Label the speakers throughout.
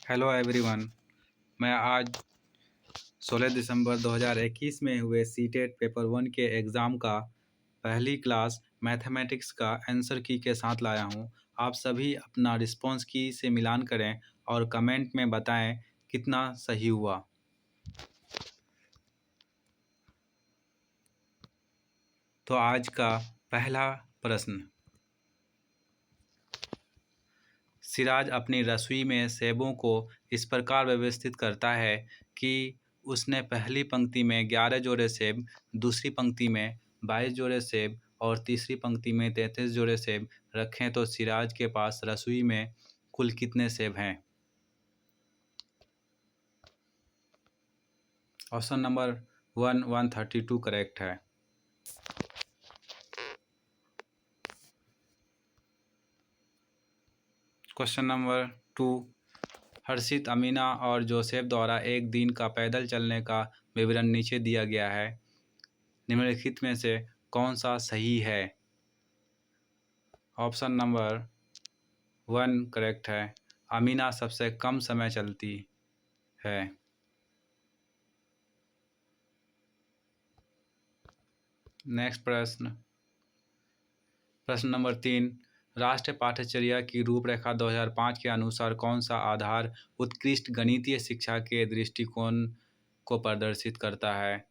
Speaker 1: Hello everyone. मैं आज 16 दिसंबर 2021 में हुए सीटेट पेपर 1 के एग्ज़ाम का पहली क्लास मैथमेटिक्स का आंसर की के साथ लाया हूं। आप सभी अपना रिस्पांस की से मिलान करें और कमेंट में बताएं कितना सही हुआ। तो आज का पहला प्रश्न। सिराज अपनी रसोई में सेबों को इस प्रकार व्यवस्थित करता है कि उसने पहली पंक्ति में 11 जोड़े सेब, दूसरी पंक्ति में 22 जोड़े सेब और तीसरी पंक्ति में 33 जोड़े सेब रखें। तो सिराज के पास रसोई में कुल कितने सेब हैं? ऑप्शन नंबर 132 करेक्ट है। Question number 2। हर्षित, अमीना और जोसेफ द्वारा एक दिन का पैदल चलने का विवरण नीचे दिया गया है। निम्नलिखित में से कौन सा सही है? ऑप्शन नंबर 1 करेक्ट है। अमीना सबसे कम समय चलती है। नेक्स्ट प्रश्न नंबर 3। राष्ट्रीय पाठ्यचर्या की रूपरेखा 2005 के अनुसार कौन सा आधार उत्कृष्ट गणितीय शिक्षा के दृष्टिकोण को प्रदर्शित करता है?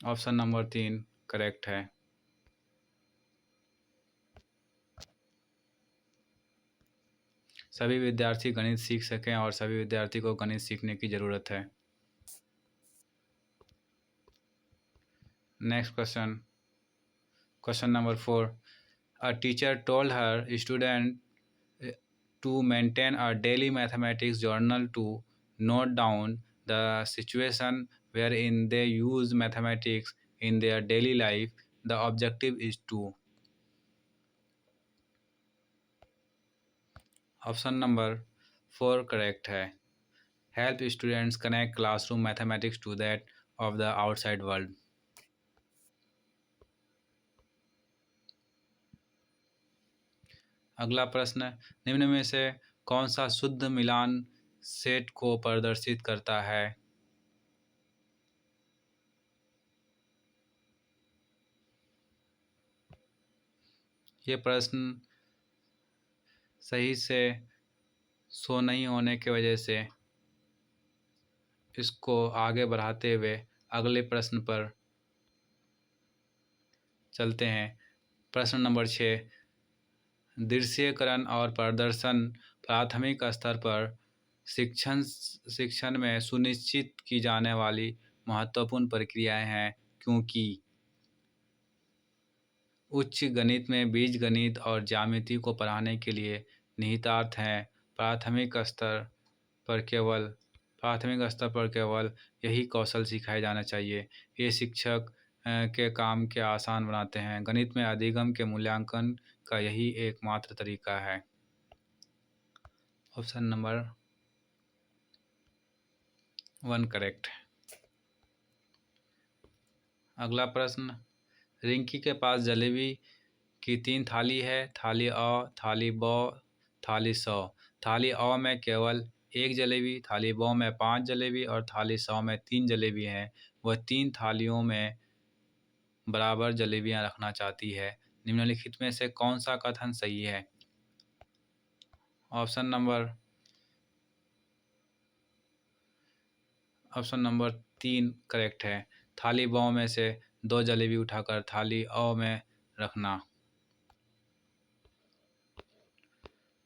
Speaker 1: ऑप्शन नंबर 3 करेक्ट है। सभी विद्यार्थी गणित सीख सकें और सभी विद्यार्थी को गणित सीखने की ज़रूरत है। Next question number 4। A teacher told her student to maintain a daily mathematics journal to note down the situation wherein they use mathematics in their daily life. The objective is to. Option number 4 correct है। Help students connect classroom mathematics to that of the outside world. अगला प्रश्न। निम्न में से कौन सा शुद्ध मिलान set को प्रदर्शित करता है? ये प्रश्न सही से शो नहीं होने की वजह से इसको आगे बढ़ाते हुए अगले प्रश्न पर चलते हैं। प्रश्न नंबर 6। दृश्यकरण और प्रदर्शन प्राथमिक स्तर पर शिक्षण में सुनिश्चित की जाने वाली महत्वपूर्ण प्रक्रियाएं हैं, क्योंकि उच्च गणित में बीजगणित और ज्यामिति को पढ़ाने के लिए निहितार्थ हैं। प्राथमिक स्तर पर केवल यही कौशल सिखाए जाना चाहिए। ये शिक्षक के काम के आसान बनाते हैं। गणित में अधिगम के मूल्यांकन का यही एकमात्र तरीका है। ऑप्शन नंबर 1 करेक्ट है। अगला प्रश्न। रिंकी के पास जलेबी की 3 थाली है। थाली अ, थाली ब, थाली स। थाली अ में केवल 1 जलेबी, थाली ब में 5 जलेबी और थाली स में 3 जलेबी हैं। वह 3 थालियों में बराबर जलेबियां रखना चाहती है। निम्नलिखित में से कौन सा कथन सही है? ऑप्शन नंबर 3 करेक्ट है। थाली ब में से 2 जलेबी उठाकर थाली अ में रखना।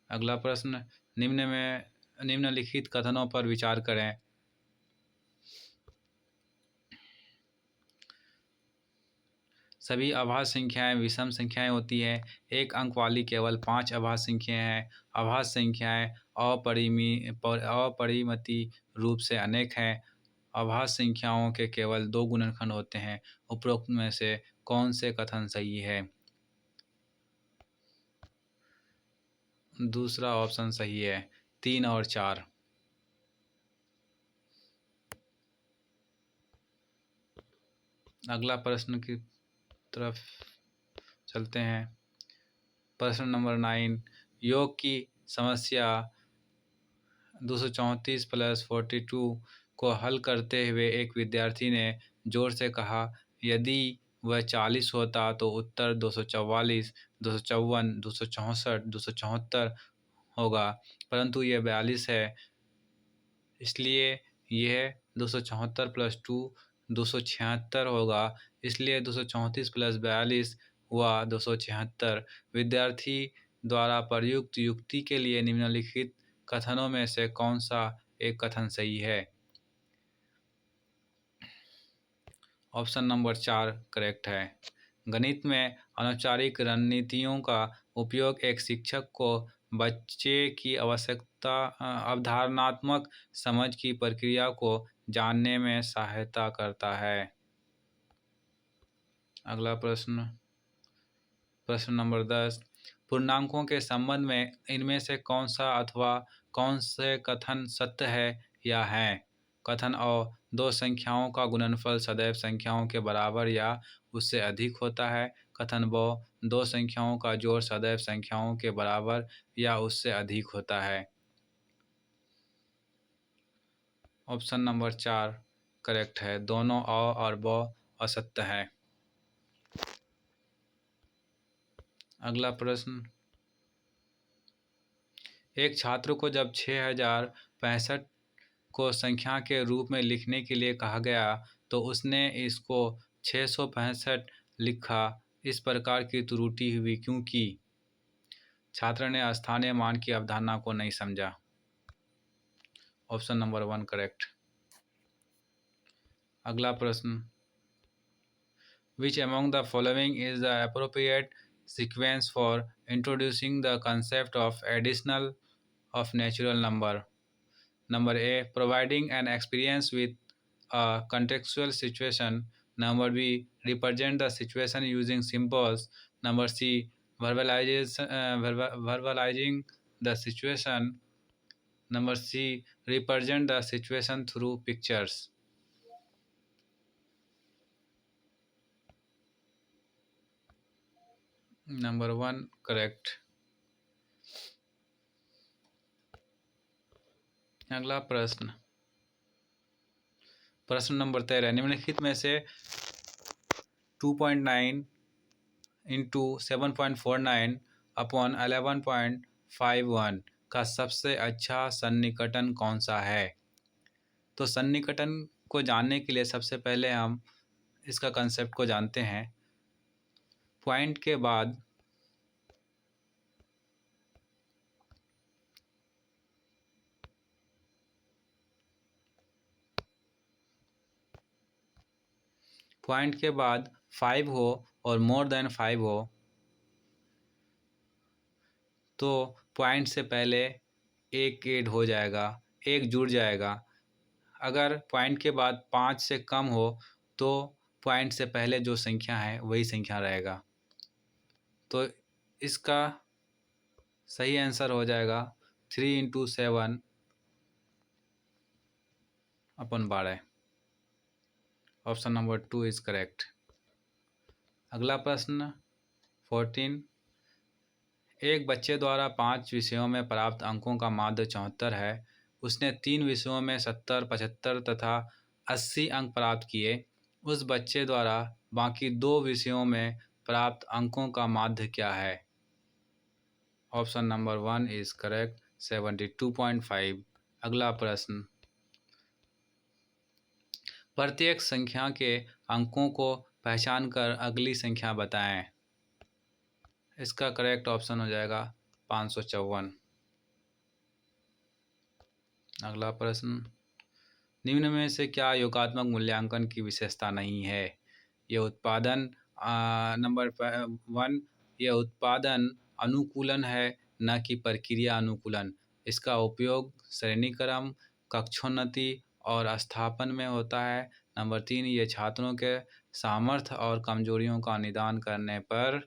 Speaker 1: अगला प्रश्न। निम्नलिखित कथनों पर विचार करें। सभी अभाज्य संख्याएं विषम संख्याएं होती हैं। एक अंक वाली केवल 5 अभाज्य संख्याएं हैं। अभाज्य संख्याएं अपरिमित रूप से अनेक हैं। अभाज्य संख्याओं के केवल 2 गुणनखंड होते हैं। उपरोक्त में से कौन से कथन सही है? दूसरा ऑप्शन सही है, 3 और 4। अगला प्रश्न की तरफ चलते हैं। प्रश्न नंबर 9, योग की समस्या 234 + 42 को हल करते हुए एक विद्यार्थी ने जोर से कहा, यदि वह 40 होता तो उत्तर 244, 254, 264, 274 होगा, परंतु यह 42 है। इसलिए यह 274 + 2 276 होगा। इसलिए 234 + 42 हुआ 276। विद्यार्थी द्वारा प्रयुक्त युक्ति के लिए निम्नलिखित कथनों में से कौन सा एक कथन सही है? ऑप्शन नंबर 4 करेक्ट है। गणित में अनौपचारिक रणनीतियों का उपयोग एक शिक्षक को बच्चे की अवधारणात्मक समझ की प्रक्रिया को जानने में सहायता करता है। अगला प्रश्न नंबर 10, पूर्णांकों के संबंध में इनमें से कौन सा अथवा कौन से कथन सत्य है या हैं? कथन अ, दो संख्याओं का गुणनफल सदैव संख्याओं के बराबर या उससे अधिक होता है। कथन ब, दो संख्याओं का जोड़ सदैव संख्याओं के बराबर या उससे अधिक होता है। ऑप्शन नंबर 4 करेक्ट है। दोनों अ और ब असत्य है। अगला प्रश्न, एक छात्र को जब 6065 को संख्या के रूप में लिखने के लिए कहा गया तो उसने इसको 665 लिखा। इस प्रकार की त्रुटि हुई क्योंकि छात्र ने स्थानीय मान की अवधारणा को नहीं समझा। Option number 1 correct. अगला प्रश्न, Which among the following is the appropriate sequence for introducing the concept of additional of natural number? Number A, providing an experience with a contextual situation. Number B, represent the situation using symbols. Number C, verbalizing the situation. Number C, represent the situation through pictures. Number 1 correct. अगला प्रश्न number 13, निम्नलिखित में से 2.9 into 7.49 upon 11.51 का सबसे अच्छा सन्निकटन कौन सा है? तो सन्निकटन को जानने के लिए सबसे पहले हम इसका कंसेप्ट को जानते हैं। पॉइंट के बाद पॉइंट के बाद 5 हो और मोर देन 5 हो तो पॉइंट से पहले एक ऐड हो जाएगा, एक जुड़ जाएगा। अगर पॉइंट के बाद 5 से कम हो तो पॉइंट से पहले जो संख्या है वही संख्या रहेगा। तो इसका सही आंसर हो जाएगा 3 into 7 upon 12। Option number 2 is correct. अगला प्रश्न 14, एक बच्चे द्वारा 5 विषयों में प्राप्त अंकों का माध्य 74 है। उसने 3 विषयों में 70, 75 तथा 80 अंक प्राप्त किए। उस बच्चे द्वारा बाकी 2 विषयों में प्राप्त अंकों का माध्य क्या है? Option number 1 is correct 72.5। अगला प्रश्न, प्रत्येक संख्या के अंकों को पहचान कर अगली संख्या बताएं। इसका करेक्ट ऑप्शन हो जाएगा 554। अगला प्रश्न, निम्न में से क्या योगात्मक मूल्यांकन की विशेषता नहीं है? यह उत्पादन नंबर 1, यह उत्पादन अनुकूलन है न कि प्रक्रिया अनुकूलन। इसका उपयोग श्रेणीक्रम, कक्षोन्नति और स्थापन में होता है। नंबर 3, ये छात्रों के सामर्थ्य और कमजोरियों का निदान करने पर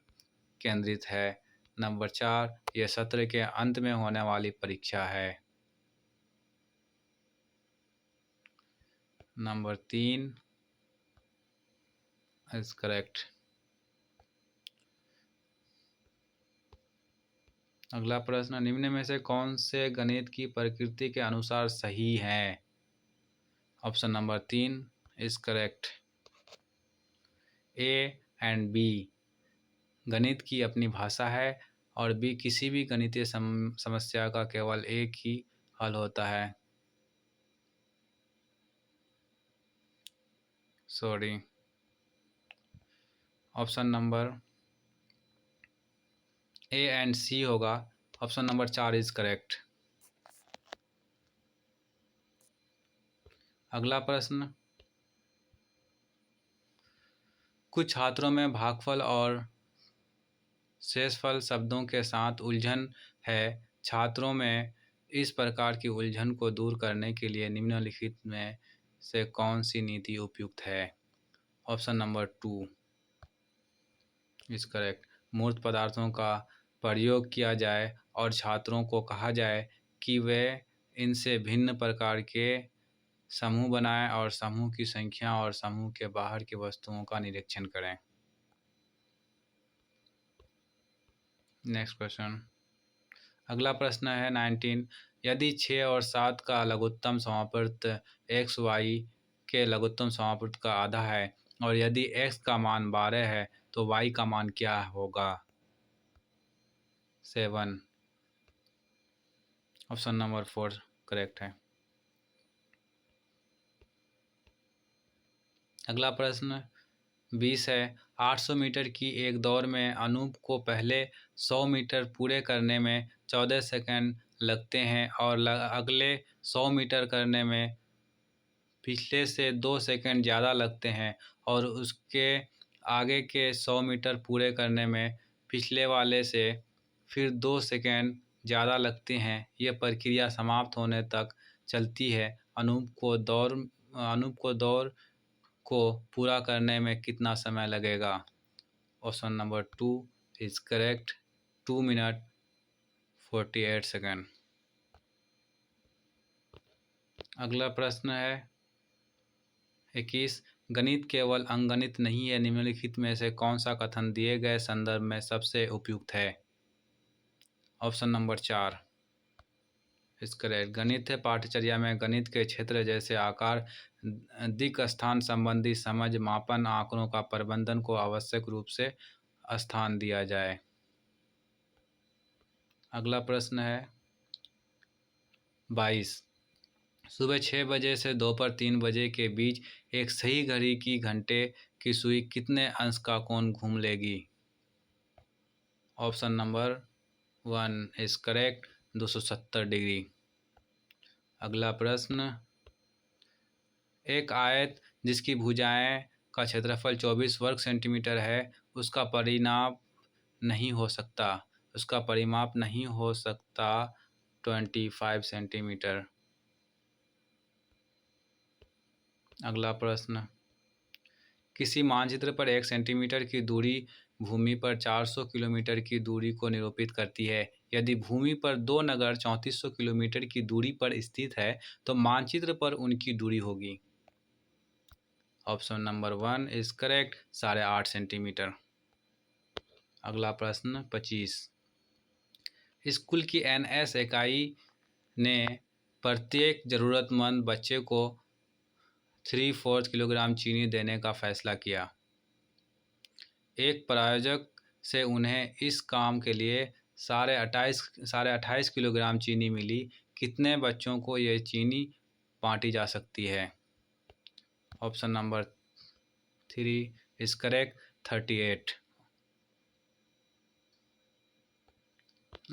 Speaker 1: केंद्रित है। नंबर 4, यह सत्र के अंत में होने वाली परीक्षा है। Number 3 is correct. अगला प्रश्न, निम्न में से कौन से गणित की प्रकृति के अनुसार सही है? Option number 3 is correct. A and B गणित की अपनी भाषा है और बी किसी भी गणितीय समस्या का केवल एक ही हल होता है। Sorry, option number A and C होगा। Option number 4 is correct. अगला प्रश्न, कुछ छात्रों में भागफल और शेषफल शब्दों के साथ उलझन है। छात्रों में इस प्रकार की उलझन को दूर करने के लिए निम्नलिखित में से कौन सी नीति उपयुक्त है? Option number 2 is correct. मूर्त पदार्थों का प्रयोग किया जाए और छात्रों को कहा जाए कि वे इनसे भिन्न प्रकार के समूह बनाएं और समूह की संख्या और समूह के बाहर की वस्तुओं का निरीक्षण करें। नेक्स्ट क्वेश्चन, अगला प्रश्न है 19। यदि 6 और 7 का लघुत्तम समापवर्त x y के लघुत्तम समापवर्त का आधा है और यदि x का मान 12 है तो y का मान क्या होगा? 7। ऑप्शन नंबर 4 करेक्ट है। अगला प्रश्न 20 है। 800 मीटर की एक दौड़ में अनूप को पहले 100 मीटर पूरे करने में 14 सेकंड लगते हैं और अगले 100 मीटर करने में पिछले से 2 सेकंड ज़्यादा लगते हैं और उसके आगे के 100 मीटर पूरे करने में पिछले वाले से फिर 2 सेकंड ज़्यादा लगते हैं। यह प्रक्रिया समाप्त होने तक चलती है। अनूप को दौड़ को पूरा करने में कितना समय लगेगा? Option number 2 is correct, 2 minute 48 second. अगला प्रश्न है 21। गणित केवल अंकगणित नहीं है, निम्नलिखित में से कौन सा कथन दिए गए संदर्भ में सबसे उपयुक्त है? ऑप्शन नंबर 4 इस करेक्ट। गणित पाठ्यचर्या में गणित के क्षेत्र जैसे आकार, दिक् स्थान संबंधी समझ, मापन, आंकड़ों का प्रबंधन को आवश्यक रूप से स्थान दिया जाए। अगला प्रश्न है 22। सुबह 6 बजे से दोपहर 3 बजे के बीच एक सही घड़ी की घंटे की सुई कितने अंश का कोण घूम लेगी? Option number 1 is correct, 270 degree. अगला प्रश्न, एक आयत जिसकी भुजाएं का क्षेत्रफल 24 वर्ग सेंटीमीटर है उसका परिमाप नहीं हो सकता 25 सेंटीमीटर। अगला प्रश्न, किसी मानचित्र पर 1 सेंटीमीटर की दूरी भूमि पर 400 किलोमीटर की दूरी को निरूपित करती है। यदि भूमि पर 2 नगर 3400 किलोमीटर की दूरी पर स्थित है तो मानचित्र पर उनकी दूरी होगी। Option number 1 is correct, 8.5 centimetre. अगला प्रश्न 25। स्कूल की NS इकाई ने प्रत्येक ज़रूरतमंद बच्चे को 3/4 किलोग्राम चीनी देने का फैसला किया। एक प्रायोजक से उन्हें इस काम के लिए 28.5 किलोग्राम चीनी मिली। कितने बच्चों को यह चीनी बांटी जा सकती है? Option number 3 is correct, 38।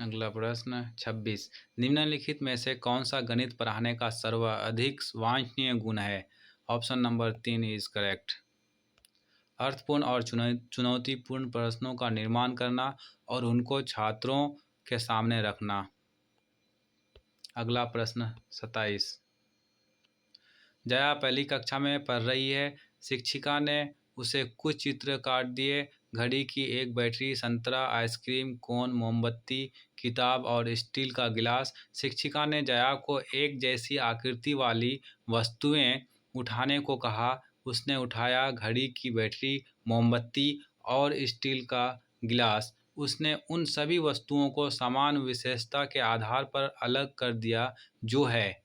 Speaker 1: अगला प्रश्न 26। निम्नलिखित में से कौन सा गणित पढ़ाने का सर्वाधिक वांछनीय गुण है? Option number 3 is correct. अर्थपूर्ण और चुनौतीपूर्ण प्रश्नों का निर्माण करना और उनको छात्रों के सामने रखना। अगला प्रश्न 27। जया पहली कक्षा में पढ़ रही है। शिक्षिका ने उसे कुछ चित्र काट दिए। घड़ी की एक बैटरी, संतरा, आइसक्रीम कोन, मोमबत्ती, किताब और स्टील का गिलास। शिक्षिका ने जया को एक जैसी आकृति वाली वस्तुएं उठाने को कहा। उसने उठाया घड़ी की बैटरी, मोमबत्ती और स्टील का गिलास। उसने उन सभी वस्तुओं को समान विशेषता के आधार पर अलग कर दिया जो है।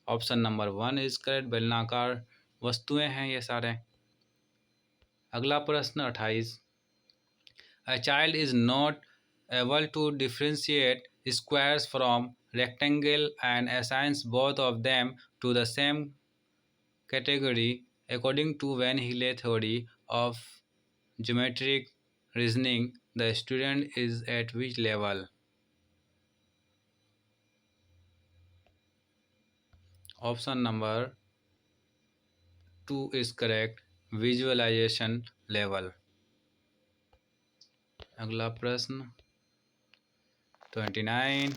Speaker 1: Option number 1 is correct. बेलनाकार वस्तुएं हैं ये सारे। अगला प्रश्न 28। A child is not able to differentiate squares from rectangle and assigns both of them to the same category according to Van Hille theory of geometric reasoning. The student is at which level? Option number 2 is correct, visualization level. अगला प्रश्न 29.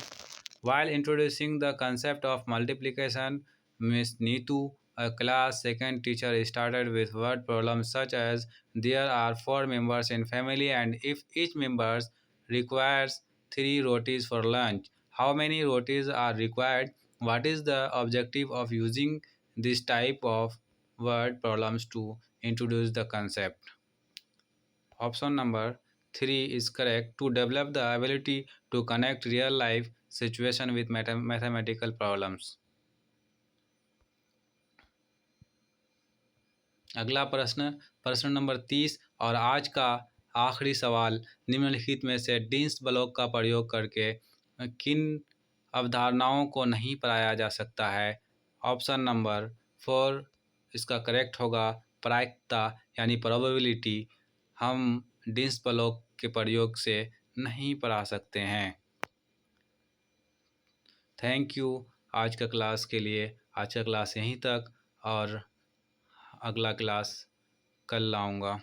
Speaker 1: While introducing the concept of multiplication, Ms. Neetu, a class second teacher, started with word problems such as there are 4 members in family and if each member requires 3 rotis for lunch, how many rotis are required? What is the objective of using this type of word problems to introduce the concept? Option number 3 is correct, to develop the ability to connect real life situation with mathematical problems. अगला प्रश्न number 30 और आज का आखिरी सवाल। निम्नलिखित में से डिन्स ब्लॉक का प्रयोग करके किन अवधारणाओं को नहीं पाया जा सकता है? ऑप्शन नंबर 4 इसका करेक्ट होगा प्रायिकता यानी प्रोबेबिलिटी। हम डिन्स ब्लॉक के प्रयोग से नहीं पढ़ा सकते हैं। थैंक यू आज का क्लास के लिए। आज का क्लास यहीं तक और अगला क्लास कल लाऊंगा।